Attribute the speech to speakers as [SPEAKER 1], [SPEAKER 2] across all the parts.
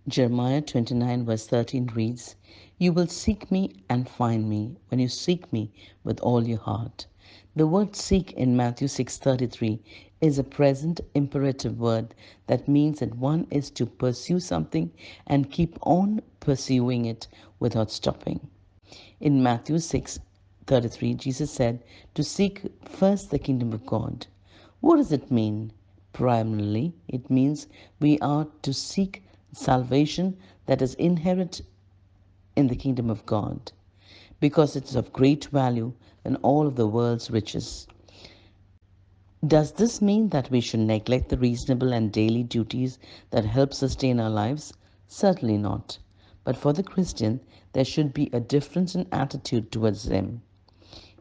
[SPEAKER 1] Jeremiah 29, verse 13 reads, "You will seek me and find me when you seek me with all your heart." The word seek in Matthew 6:33 is a present imperative word that means that one is to pursue something and keep on pursuing it without stopping. In Matthew 6:33, Jesus said to seek first the kingdom of God. What does it mean? Primarily, it means we are to seek salvation that is inherent in the kingdom of God, because it is of great value than all of the world's riches. Does this mean that we should neglect the reasonable and daily duties that help sustain our lives? Certainly not. But for the Christian, there should be a difference in attitude towards them.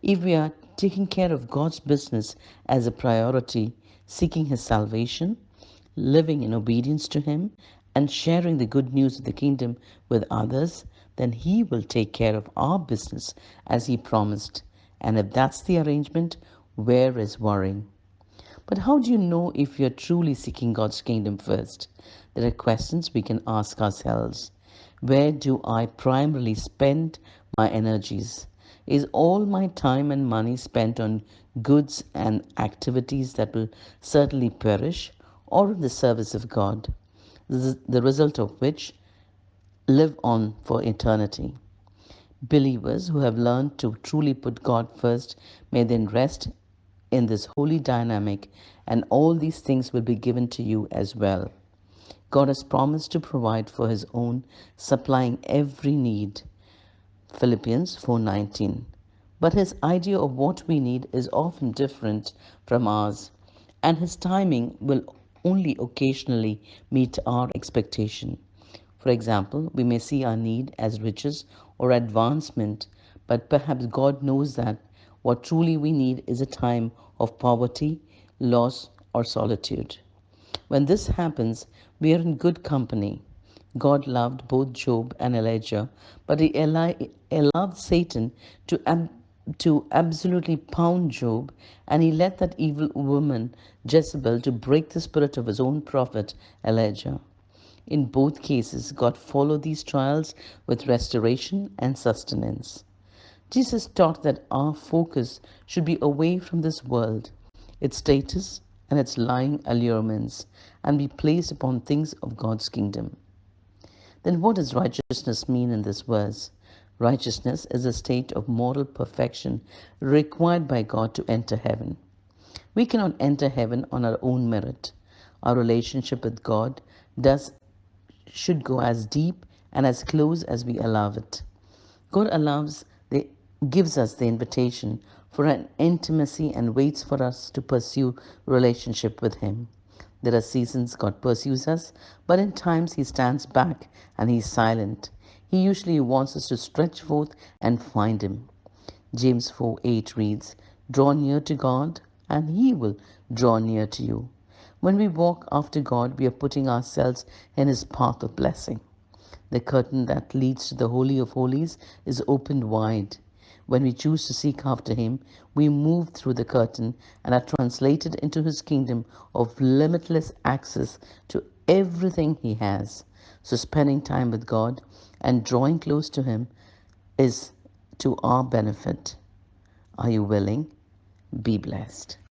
[SPEAKER 1] If we are taking care of God's business as a priority, seeking His salvation, living in obedience to Him, and sharing the good news of the kingdom with others, then He will take care of our business as He promised. And if that's the arrangement, where is worrying? But how do you know if you're truly seeking God's kingdom first? There are questions we can ask ourselves. Where do I primarily spend my energies? Is all my time and money spent on goods and activities that will certainly perish, or in the service of God, the result of which live on for eternity? Believers who have learned to truly put God first may then rest in this holy dynamic, and all these things will be given to you as well. God has promised to provide for His own, supplying every need. Philippians 4:19. But His idea of what we need is often different from ours, and His timing will only occasionally meet our expectation. For example, we may see our need as riches or advancement, but perhaps God knows that what truly we need is a time of poverty, loss, or solitude. When this happens, we are in good company. God loved both Job and Elijah, but he allowed Satan to absolutely pound Job, and he let that evil woman Jezebel to break the spirit of his own prophet Elijah. In both cases, God followed these trials with restoration and sustenance. Jesus taught that our focus should be away from this world, its status and its lying allurements, and be placed upon things of God's kingdom. Then what does righteousness mean in this verse? Righteousness is a state of moral perfection required by God to enter heaven. We cannot enter heaven on our own merit. Our relationship with God does should go as deep and as close as we allow it. God gives us the invitation for an intimacy and waits for us to pursue relationship with Him. There are seasons God pursues us, but in times He stands back and He's silent. He usually wants us to stretch forth and find Him. James 4:8 reads, "Draw near to God, and He will draw near to you." When we walk after God, we are putting ourselves in His path of blessing. The curtain that leads to the Holy of Holies is opened wide. When we choose to seek after Him, we move through the curtain and are translated into His kingdom of limitless access to everything He has. So, spending time with God and drawing close to Him is to our benefit. Are you willing? Be blessed.